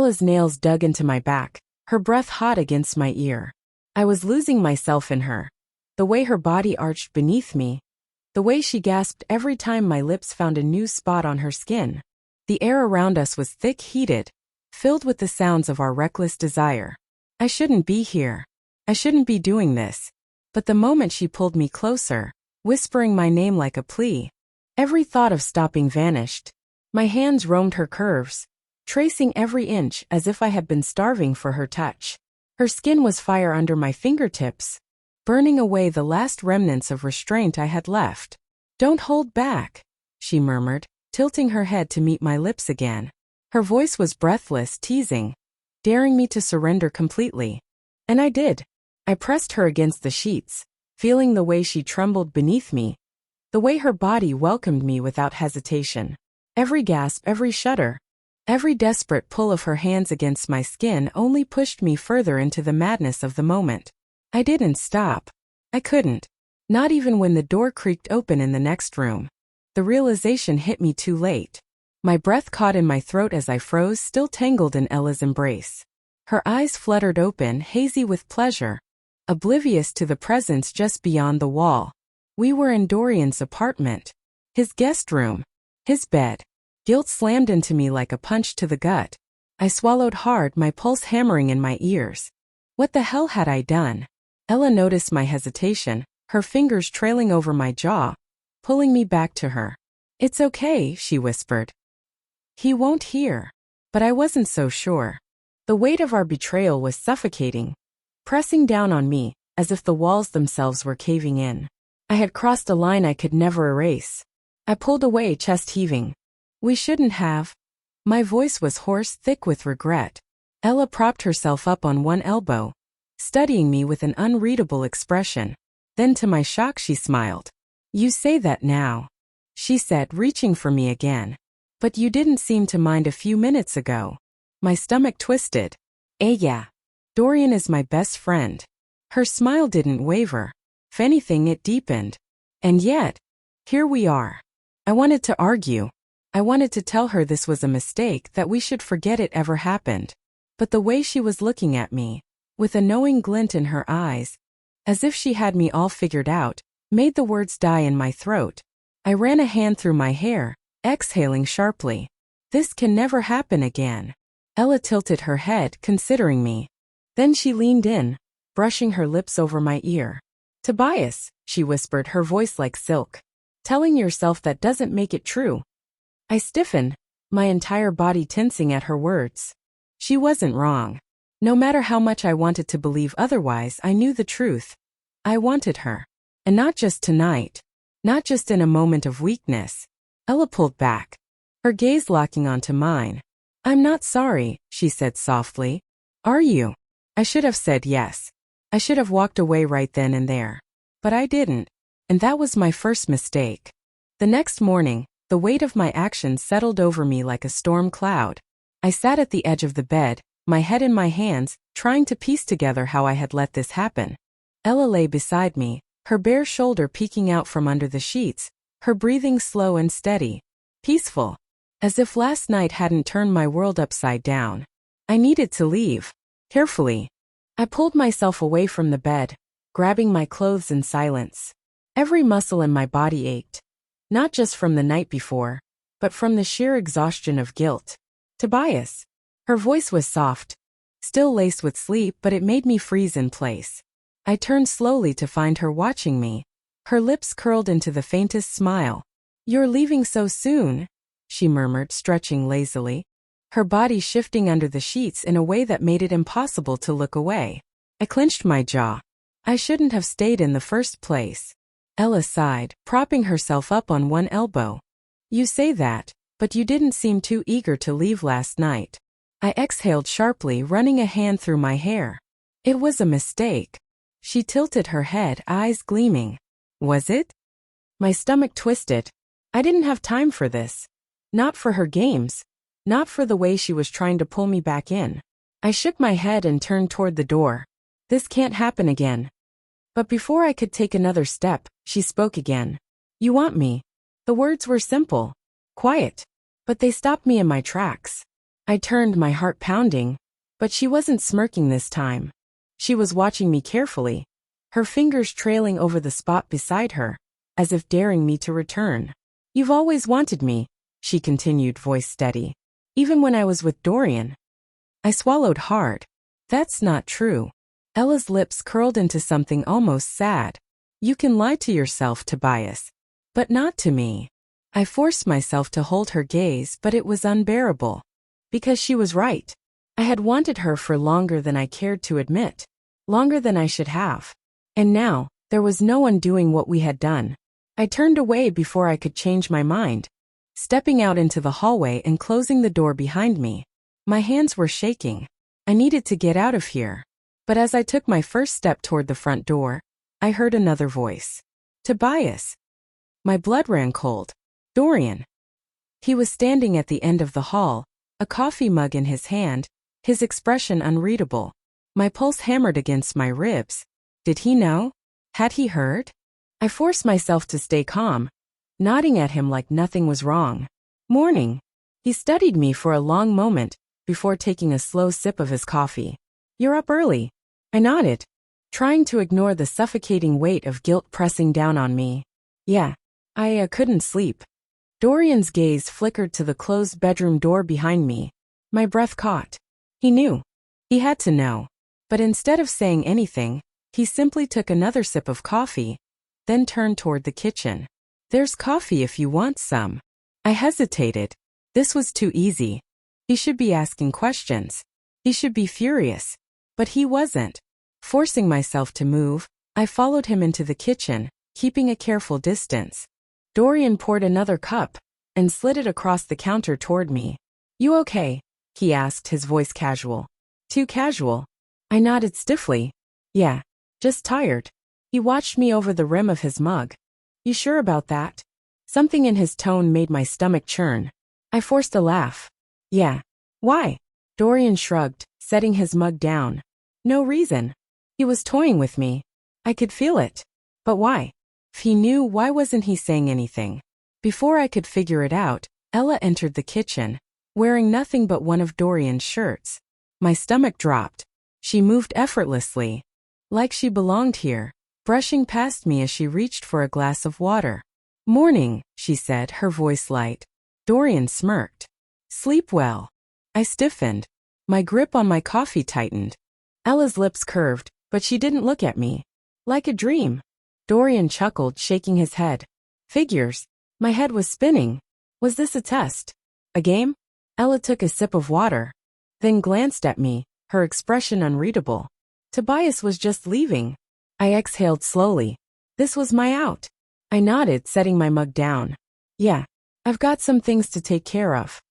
Ella's nails dug into my back, her breath hot against my ear. I was losing myself in her. The way her body arched beneath me. The way she gasped every time my lips found a new spot on her skin. The air around us was thick, heated, filled with the sounds of our reckless desire. I shouldn't be here. I shouldn't be doing this. But the moment she pulled me closer, whispering my name like a plea, every thought of stopping vanished. My hands roamed her curves, tracing every inch as if I had been starving for her touch. Her skin was fire under my fingertips, burning away the last remnants of restraint I had left. "Don't hold back," she murmured, tilting her head to meet my lips again. Her voice was breathless, teasing, daring me to surrender completely. And I did. I pressed her against the sheets, feeling the way she trembled beneath me, the way her body welcomed me without hesitation. Every gasp, every shudder, every desperate pull of her hands against my skin only pushed me further into the madness of the moment. I didn't stop. I couldn't. Not even when the door creaked open in the next room. The realization hit me too late. My breath caught in my throat as I froze, still tangled in Ella's embrace. Her eyes fluttered open, hazy with pleasure, oblivious to the presence just beyond the wall. We were in Dorian's apartment. His guest room. His bed. Guilt slammed into me like a punch to the gut. I swallowed hard, my pulse hammering in my ears. What the hell had I done? Ella noticed my hesitation, her fingers trailing over my jaw, pulling me back to her. "It's okay," she whispered. "He won't hear." But I wasn't so sure. The weight of our betrayal was suffocating, pressing down on me, as if the walls themselves were caving in. I had crossed a line I could never erase. I pulled away, chest heaving. "We shouldn't have." My voice was hoarse, thick with regret. Ella propped herself up on one elbow, studying me with an unreadable expression. Then to my shock she smiled. "You say that now," she said, reaching for me again. "But you didn't seem to mind a few minutes ago." My stomach twisted. Yeah. Dorian is my best friend." Her smile didn't waver. If anything, it deepened. And yet, here we are. I wanted to argue. I wanted to tell her this was a mistake, that we should forget it ever happened. But the way she was looking at me, with a knowing glint in her eyes, as if she had me all figured out, made the words die in my throat. I ran a hand through my hair, exhaling sharply. "This can never happen again." Ella tilted her head, considering me. Then she leaned in, brushing her lips over my ear. "Tobias," she whispered, her voice like silk. "Telling yourself that doesn't make it true." I stiffened, my entire body tensing at her words. She wasn't wrong. No matter how much I wanted to believe otherwise, I knew the truth. I wanted her. And not just tonight. Not just in a moment of weakness. Ella pulled back, her gaze locking onto mine. "I'm not sorry," she said softly. "Are you?" I should have said yes. I should have walked away right then and there. But I didn't. And that was my first mistake. The next morning, the weight of my actions settled over me like a storm cloud. I sat at the edge of the bed, my head in my hands, trying to piece together how I had let this happen. Ella lay beside me, her bare shoulder peeking out from under the sheets, her breathing slow and steady, peaceful, as if last night hadn't turned my world upside down. I needed to leave. Carefully, I pulled myself away from the bed, grabbing my clothes in silence. Every muscle in my body ached, not just from the night before, but from the sheer exhaustion of guilt. "Tobias." Her voice was soft, still laced with sleep, but it made me freeze in place. I turned slowly to find her watching me, her lips curled into the faintest smile. "You're leaving so soon," she murmured, stretching lazily, her body shifting under the sheets in a way that made it impossible to look away. I clenched my jaw. I shouldn't have stayed in the first place. Ella sighed, propping herself up on one elbow. "You say that, but you didn't seem too eager to leave last night." I exhaled sharply, running a hand through my hair. "It was a mistake." She tilted her head, eyes gleaming. "Was it?" My stomach twisted. I didn't have time for this. Not for her games. Not for the way she was trying to pull me back in. I shook my head and turned toward the door. "This can't happen again." But before I could take another step, she spoke again. "You want me." The words were simple, quiet, but they stopped me in my tracks. I turned, my heart pounding. But she wasn't smirking this time. She was watching me carefully, her fingers trailing over the spot beside her, as if daring me to return. "You've always wanted me," she continued, voice steady. "Even when I was with Dorian." I swallowed hard. "That's not true." Ella's lips curled into something almost sad. "You can lie to yourself, Tobias. But not to me." I forced myself to hold her gaze, but it was unbearable. Because she was right. I had wanted her for longer than I cared to admit. Longer than I should have. And now, there was no undoing what we had done. I turned away before I could change my mind, stepping out into the hallway and closing the door behind me. My hands were shaking. I needed to get out of here. But as I took my first step toward the front door, I heard another voice. "Tobias." My blood ran cold. Dorian. He was standing at the end of the hall, a coffee mug in his hand, his expression unreadable. My pulse hammered against my ribs. Did he know? Had he heard? I forced myself to stay calm, nodding at him like nothing was wrong. "Morning." He studied me for a long moment before taking a slow sip of his coffee. "You're up early." I nodded, trying to ignore the suffocating weight of guilt pressing down on me. "Yeah, I couldn't sleep." Dorian's gaze flickered to the closed bedroom door behind me. My breath caught. He knew. He had to know. But instead of saying anything, he simply took another sip of coffee, then turned toward the kitchen. "There's coffee if you want some." I hesitated. This was too easy. He should be asking questions. He should be furious. But he wasn't. Forcing myself to move, I followed him into the kitchen, keeping a careful distance. Dorian poured another cup and slid it across the counter toward me. "You okay?" he asked, his voice casual. Too casual. I nodded stiffly. "Yeah, just tired." He watched me over the rim of his mug. "You sure about that?" Something in his tone made my stomach churn. I forced a laugh. "Yeah." "Why?" Dorian shrugged, setting his mug down. "No reason." He was toying with me. I could feel it. But why? If he knew, why wasn't he saying anything? Before I could figure it out, Ella entered the kitchen, wearing nothing but one of Dorian's shirts. My stomach dropped. She moved effortlessly, like she belonged here, brushing past me as she reached for a glass of water. "Morning," she said, her voice light. Dorian smirked. "Sleep well." I stiffened. My grip on my coffee tightened. Ella's lips curved, but she didn't look at me. "Like a dream." Dorian chuckled, shaking his head. "Figures." My head was spinning. Was this a test? A game? Ella took a sip of water, then glanced at me, her expression unreadable. Tobias was just leaving. I exhaled slowly. This was my out. I nodded, setting my mug down. "Yeah, I've got some things to take care of."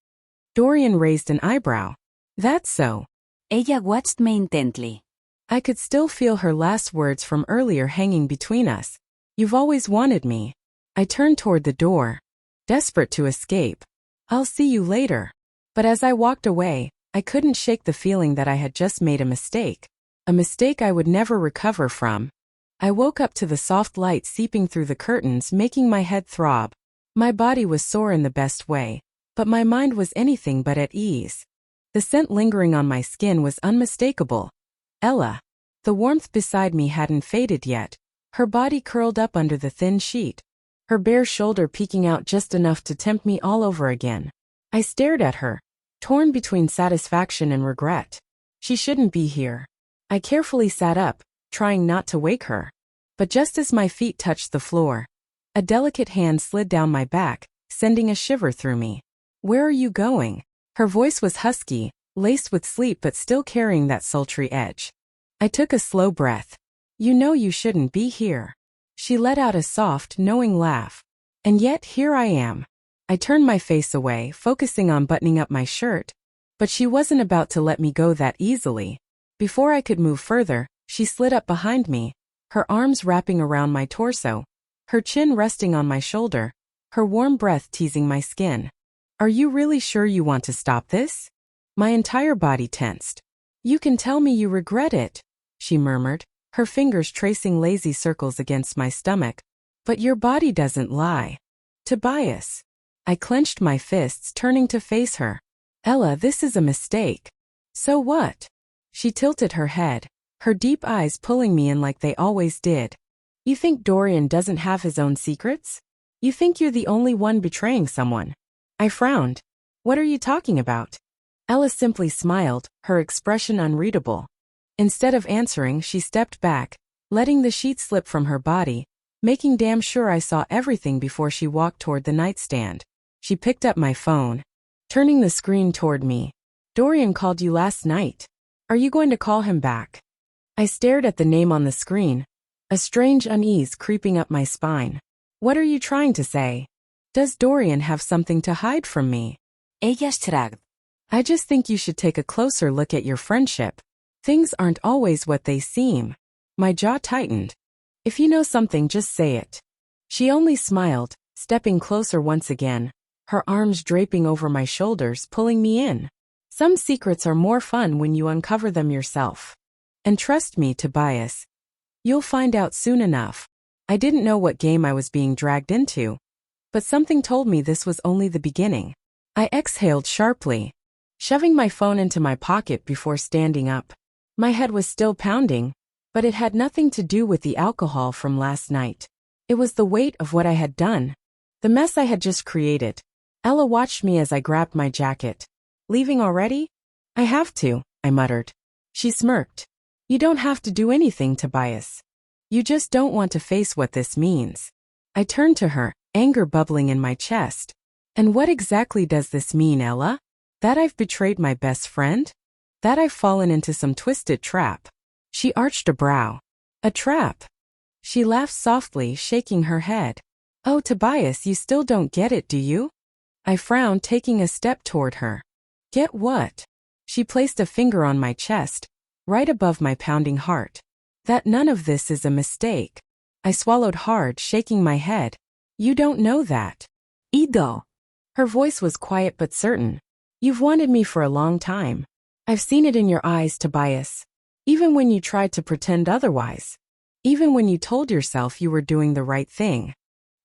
Dorian raised an eyebrow. "That's so." Ella watched me intently. I could still feel her last words from earlier hanging between us. "You've always wanted me." I turned toward the door, desperate to escape. "I'll see you later." But as I walked away, I couldn't shake the feeling that I had just made a mistake I would never recover from. I woke up to the soft light seeping through the curtains, making my head throb. My body was sore in the best way, but my mind was anything but at ease. The scent lingering on my skin was unmistakable. Ella. The warmth beside me hadn't faded yet, her body curled up under the thin sheet, her bare shoulder peeking out just enough to tempt me all over again. I stared at her, torn between satisfaction and regret. She shouldn't be here. I carefully sat up, trying not to wake her. But just as my feet touched the floor, a delicate hand slid down my back, sending a shiver through me. "Where are you going?" Her voice was husky, laced with sleep but still carrying that sultry edge. I took a slow breath. "You know you shouldn't be here." She let out a soft, knowing laugh. "And yet here I am." I turned my face away, focusing on buttoning up my shirt. But she wasn't about to let me go that easily. Before I could move further, she slid up behind me, her arms wrapping around my torso, her chin resting on my shoulder, her warm breath teasing my skin. "Are you really sure you want to stop this?" My entire body tensed. "You can tell me you regret it," she murmured, her fingers tracing lazy circles against my stomach. "But your body doesn't lie." "Tobias." I clenched my fists, turning to face her. Ella, this is a mistake. So what? She tilted her head, her deep eyes pulling me in like they always did. You think Dorian doesn't have his own secrets? You think you're the only one betraying someone? I frowned. What are you talking about? Ella simply smiled, her expression unreadable. Instead of answering, she stepped back, letting the sheet slip from her body, making damn sure I saw everything before she walked toward the nightstand. She picked up my phone, turning the screen toward me. Dorian called you last night. Are you going to call him back? I stared at the name on the screen, a strange unease creeping up my spine. What are you trying to say? Does Dorian have something to hide from me? Ella shrugged. I just think you should take a closer look at your friendship. Things aren't always what they seem. My jaw tightened. If you know something, just say it. She only smiled, stepping closer once again, her arms draping over my shoulders, pulling me in. Some secrets are more fun when you uncover them yourself. And trust me, Tobias, you'll find out soon enough. I didn't know what game I was being dragged into, but something told me this was only the beginning. I exhaled sharply, shoving my phone into my pocket before standing up. My head was still pounding, but it had nothing to do with the alcohol from last night. It was the weight of what I had done, the mess I had just created. Ella watched me as I grabbed my jacket. Leaving already? I have to, I muttered. She smirked. You don't have to do anything, Tobias. You just don't want to face what this means. I turned to her, anger bubbling in my chest. And what exactly does this mean, Ella? That I've betrayed my best friend? That I've fallen into some twisted trap? She arched a brow. A trap? She laughed softly, shaking her head. Oh, Tobias, you still don't get it, do you? I frowned, taking a step toward her. Get what? She placed a finger on my chest, right above my pounding heart. That none of this is a mistake. I swallowed hard, shaking my head. You don't know that. Ido. Her voice was quiet but certain. You've wanted me for a long time. I've seen it in your eyes, Tobias. Even when you tried to pretend otherwise. Even when you told yourself you were doing the right thing.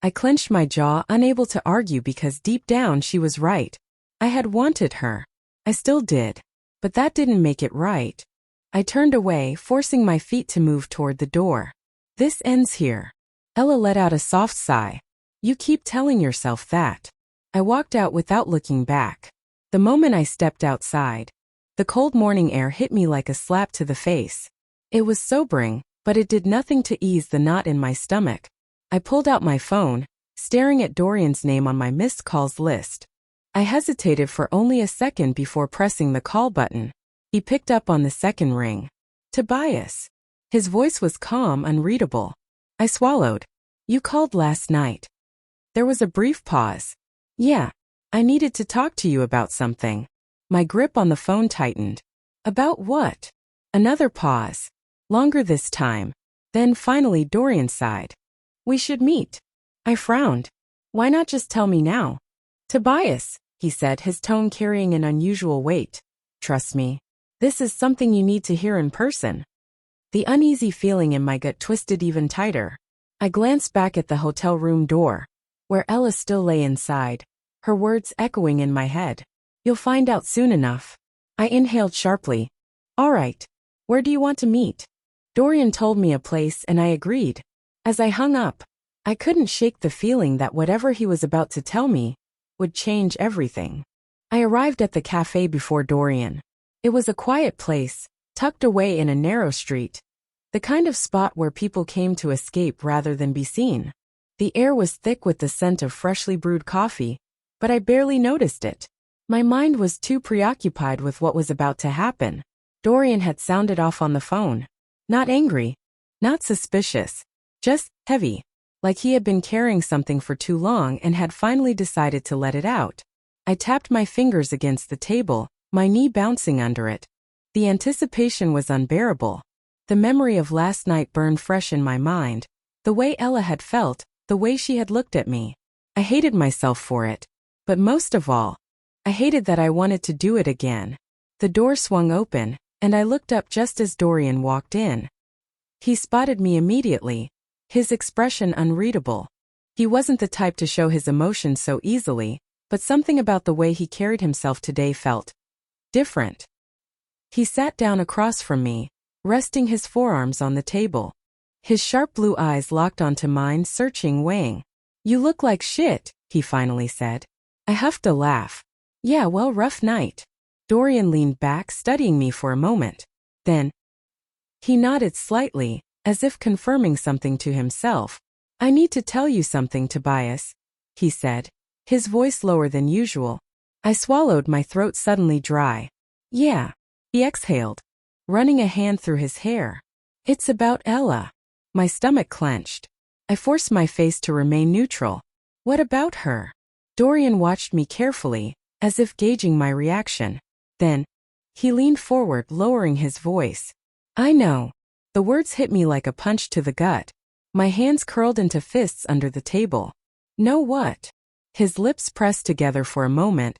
I clenched my jaw, unable to argue because deep down she was right. I had wanted her. I still did. But that didn't make it right. I turned away, forcing my feet to move toward the door. This ends here. Ella let out a soft sigh. You keep telling yourself that. I walked out without looking back. The moment I stepped outside, the cold morning air hit me like a slap to the face. It was sobering, but it did nothing to ease the knot in my stomach. I pulled out my phone, staring at Dorian's name on my missed calls list. I hesitated for only a second before pressing the call button. He picked up on the second ring. Tobias. His voice was calm, unreadable. I swallowed. You called last night. There was a brief pause. Yeah, I needed to talk to you about something. My grip on the phone tightened. About what? Another pause. Longer this time. Then finally Dorian sighed. We should meet. I frowned. Why not just tell me now? Tobias, he said, his tone carrying an unusual weight. Trust me. This is something you need to hear in person. The uneasy feeling in my gut twisted even tighter. I glanced back at the hotel room door, where Ella still lay inside, her words echoing in my head. You'll find out soon enough. I inhaled sharply. All right. Where do you want to meet? Dorian told me a place and I agreed. As I hung up, I couldn't shake the feeling that whatever he was about to tell me would change everything. I arrived at the cafe before Dorian. It was a quiet place, tucked away in a narrow street. The kind of spot where people came to escape rather than be seen. The air was thick with the scent of freshly brewed coffee, but I barely noticed it. My mind was too preoccupied with what was about to happen. Dorian had sounded off on the phone. Not angry, not suspicious, just heavy, like he had been carrying something for too long and had finally decided to let it out. I tapped my fingers against the table, my knee bouncing under it. The anticipation was unbearable. The memory of last night burned fresh in my mind, the way Ella had felt, the way she had looked at me. I hated myself for it, but most of all, I hated that I wanted to do it again. The door swung open, and I looked up just as Dorian walked in. He spotted me immediately, his expression unreadable. He wasn't the type to show his emotions so easily, but something about the way he carried himself today felt different. He sat down across from me, resting his forearms on the table. His sharp blue eyes locked onto mine, searching, weighing. "You look like shit," he finally said. I huffed a laugh. "Yeah, well, rough night." Dorian leaned back, studying me for a moment. Then he nodded slightly, as if confirming something to himself. "I need to tell you something, Tobias," he said, his voice lower than usual. I swallowed, my throat suddenly dry. "Yeah," he exhaled, running a hand through his hair. "It's about Ella." My stomach clenched. I forced my face to remain neutral. "What about her?" Dorian watched me carefully, as if gauging my reaction. Then he leaned forward, lowering his voice. "I know." The words hit me like a punch to the gut. My hands curled into fists under the table. "Know what?" His lips pressed together for a moment,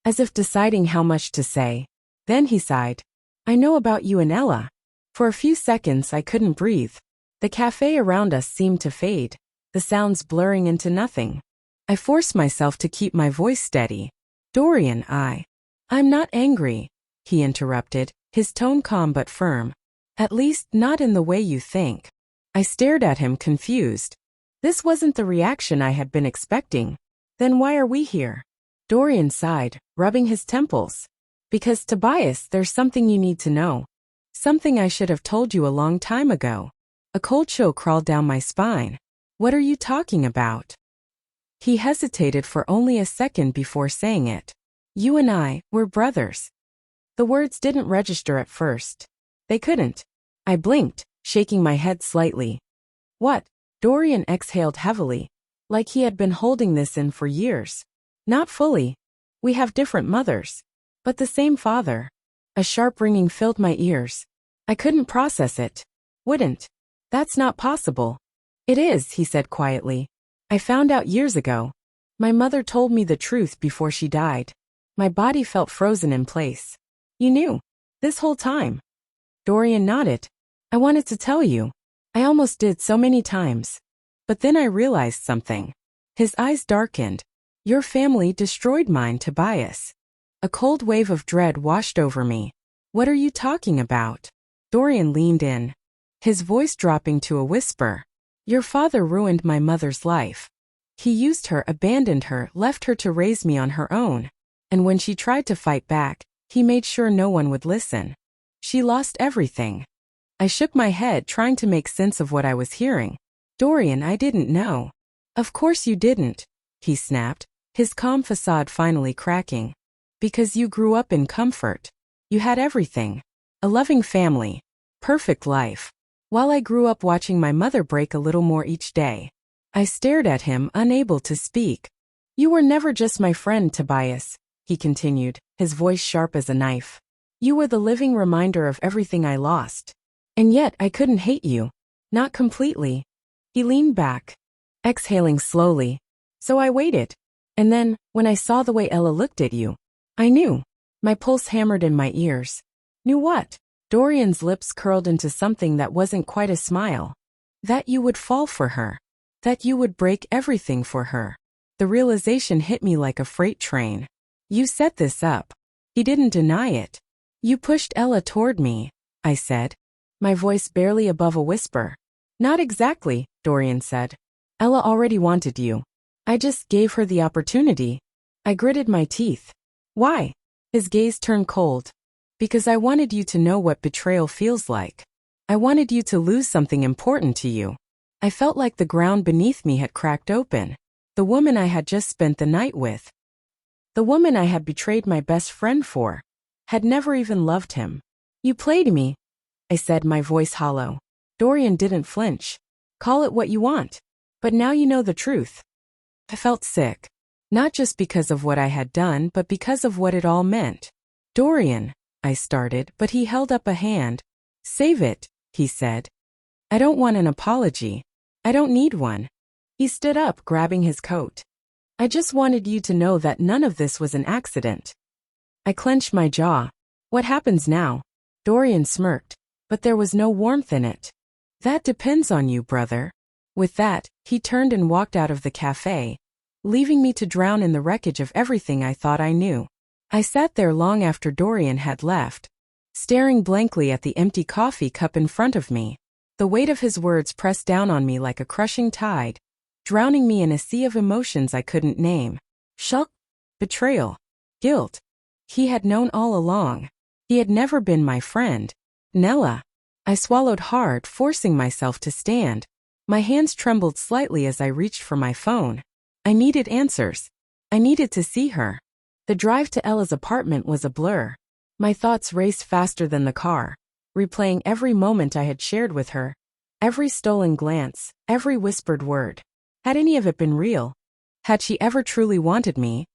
as if deciding how much to say. Then he sighed. "I know about you and Ella." For a few seconds I couldn't breathe. The cafe around us seemed to fade, the sounds blurring into nothing. I forced myself to keep my voice steady. "Dorian, I'm not angry," he interrupted, his tone calm but firm. "At least, not in the way you think." I stared at him, confused. This wasn't the reaction I had been expecting. "Then why are we here?" Dorian sighed, rubbing his temples. "Because, Tobias, there's something you need to know. Something I should have told you a long time ago." A cold chill crawled down my spine. "What are you talking about?" He hesitated for only a second before saying it. "You and we're brothers." The words didn't register at first. They couldn't. I blinked, shaking my head slightly. "What?" Dorian exhaled heavily, like he had been holding this in for years. "Not fully. We have different mothers, but the same father." A sharp ringing filled my ears. I couldn't process it. "Wouldn't. That's not possible." "It is," he said quietly. "I found out years ago. My mother told me the truth before she died." My body felt frozen in place. "You knew? This whole time?" Dorian nodded. "I wanted to tell you. I almost did so many times. But then I realized something." His eyes darkened. "Your family destroyed mine, Tobias." A cold wave of dread washed over me. "What are you talking about?" Dorian leaned in, his voice dropping to a whisper. "Your father ruined my mother's life. He used her, abandoned her, left her to raise me on her own. And when she tried to fight back, he made sure no one would listen. She lost everything." I shook my head, trying to make sense of what I was hearing. "Dorian, I didn't know." "Of course you didn't," he snapped, his calm facade finally cracking. "Because you grew up in comfort. You had everything. A loving family. Perfect life. While I grew up watching my mother break a little more each day." I stared at him, unable to speak. "You were never just my friend, Tobias," he continued, his voice sharp as a knife. "You were the living reminder of everything I lost. And yet I couldn't hate you. Not completely." He leaned back, exhaling slowly. "So I waited. And then, when I saw the way Ella looked at you, I knew." My pulse hammered in my ears. "Knew what?" Dorian's lips curled into something that wasn't quite a smile. "That you would fall for her. That you would break everything for her." The realization hit me like a freight train. "You set this up." He didn't deny it. "You pushed Ella toward me," I said, my voice barely above a whisper. "Not exactly," Dorian said. "Ella already wanted you. I just gave her the opportunity." I gritted my teeth. "Why?" His gaze turned cold. "Because I wanted you to know what betrayal feels like. I wanted you to lose something important to you." I felt like the ground beneath me had cracked open. The woman I had just spent the night with, the woman I had betrayed my best friend for, had never even loved him. "You played me," I said, my voice hollow. Dorian didn't flinch. "Call it what you want. But now you know the truth." I felt sick. Not just because of what I had done, but because of what it all meant. "Dorian," I started, but he held up a hand. "Save it," he said. "I don't want an apology. I don't need one." He stood up, grabbing his coat. "I just wanted you to know that none of this was an accident." I clenched my jaw. "What happens now?" Dorian smirked, but there was no warmth in it. "That depends on you, brother." With that, he turned and walked out of the cafe. leaving me to drown in the wreckage of everything I thought I knew. I sat there long after Dorian had left, staring blankly at the empty coffee cup in front of me. The weight of his words pressed down on me like a crushing tide, drowning me in a sea of emotions I couldn't name. Shock, betrayal, guilt. He had known all along. He had never been my friend. Nella. I swallowed hard, forcing myself to stand. My hands trembled slightly as I reached for my phone. I needed answers. I needed to see her. The drive to Ella's apartment was a blur. My thoughts raced faster than the car, replaying every moment I had shared with her, every stolen glance, every whispered word. Had any of it been real? Had she ever truly wanted me?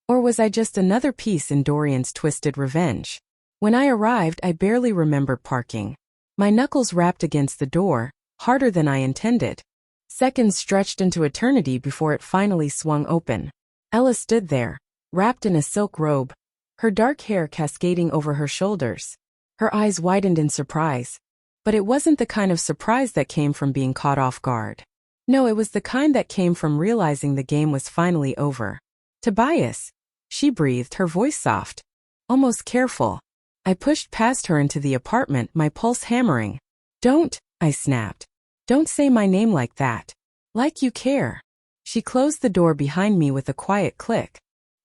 Or was I just another piece in Dorian's twisted revenge? When I arrived, I barely remembered parking. My knuckles rapped against the door, harder than I intended. Seconds stretched into eternity before it finally swung open. Ella stood there, wrapped in a silk robe, her dark hair cascading over her shoulders. Her eyes widened in surprise. But it wasn't the kind of surprise that came from being caught off guard. No, it was the kind that came from realizing the game was finally over. Tobias, she breathed, her voice soft, almost careful. I pushed past her into the apartment, my pulse hammering. Don't, I snapped. Don't say my name like that. Like you care. She closed the door behind me with a quiet click.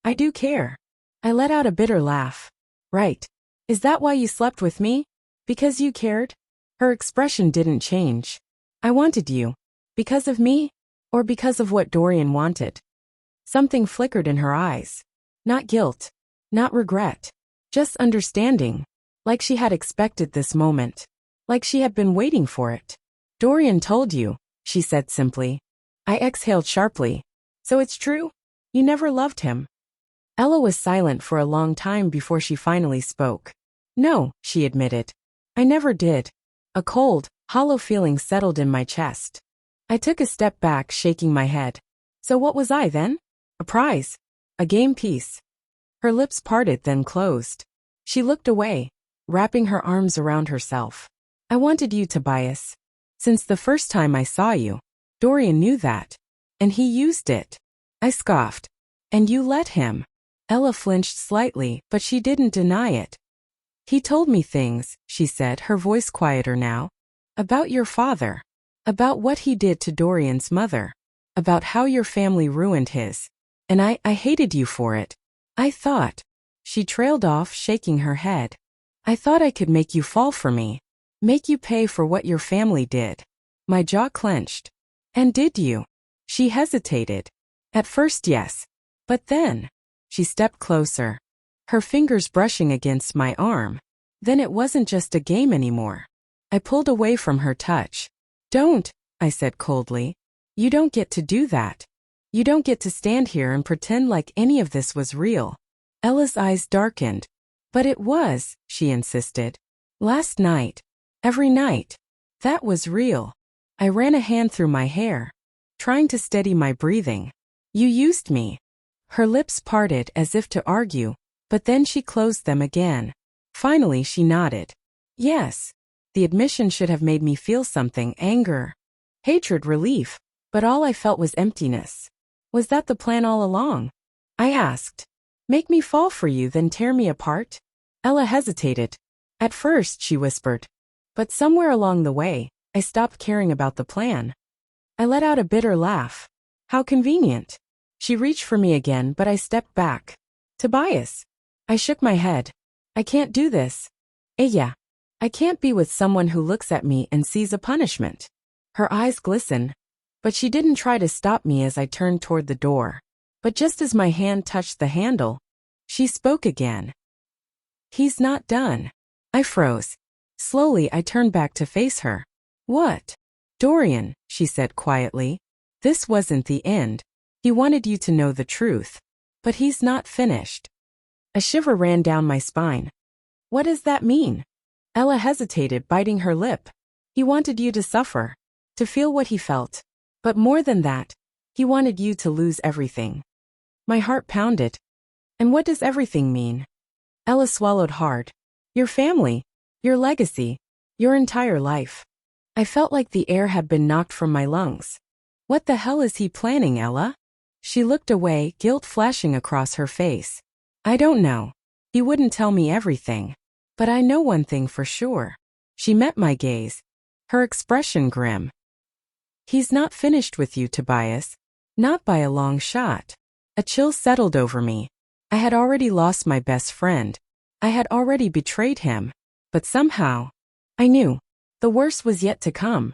I do care. I let out a bitter laugh. Right. Is that why you slept with me? Because you cared? Her expression didn't change. I wanted you. Because of me? Or because of what Dorian wanted? Something flickered in her eyes. Not guilt. Not regret. Just understanding. Like she had expected this moment. Like she had been waiting for it. Dorian told you, she said simply. I exhaled sharply. So it's true? You never loved him? Ella was silent for a long time before she finally spoke. No, she admitted. I never did. A cold, hollow feeling settled in my chest. I took a step back, shaking my head. So what was I then? A prize? A game piece? Her lips parted, then closed. She looked away, wrapping her arms around herself. I wanted you, Tobias. Since the first time I saw you. Dorian knew that. And he used it. I scoffed. And you let him. Ella flinched slightly, but she didn't deny it. He told me things, she said, her voice quieter now. About your father. About what he did to Dorian's mother. About how your family ruined his. And I hated you for it. I thought. She trailed off, shaking her head. I thought I could make you fall for me. Make you pay for what your family did. My jaw clenched. And did you? She hesitated. At first, yes. But then. She stepped closer. Her fingers brushing against my arm. Then it wasn't just a game anymore. I pulled away from her touch. Don't, I said coldly. You don't get to do that. You don't get to stand here and pretend like any of this was real. Ella's eyes darkened. But it was, she insisted. Last night. Every night. That was real. I ran a hand through my hair, trying to steady my breathing. You used me. Her lips parted as if to argue, but then she closed them again. Finally she nodded. Yes. The admission should have made me feel something, anger, hatred, relief, but all I felt was emptiness. Was that the plan all along? I asked. Make me fall for you, then tear me apart? Ella hesitated. At first, she whispered. But somewhere along the way, I stopped caring about the plan. I let out a bitter laugh. How convenient. She reached for me again, but I stepped back. Tobias. I shook my head. I can't do this. Ella. I can't be with someone who looks at me and sees a punishment. Her eyes glistened, but she didn't try to stop me as I turned toward the door. But just as my hand touched the handle, she spoke again. He's not done. I froze. Slowly I turned back to face her. What? Dorian, she said quietly. This wasn't the end. He wanted you to know the truth. But he's not finished. A shiver ran down my spine. What does that mean? Ella hesitated, biting her lip. He wanted you to suffer, to feel what he felt. But more than that, he wanted you to lose everything. My heart pounded. And what does everything mean? Ella swallowed hard. Your family, your legacy, your entire life. I felt like the air had been knocked from my lungs. What the hell is he planning, Ella? She looked away, guilt flashing across her face. I don't know. He wouldn't tell me everything. But I know one thing for sure. She met my gaze. Her expression grim. He's not finished with you, Tobias. Not by a long shot. A chill settled over me. I had already lost my best friend. I had already betrayed him. But somehow, I knew. The worst was yet to come.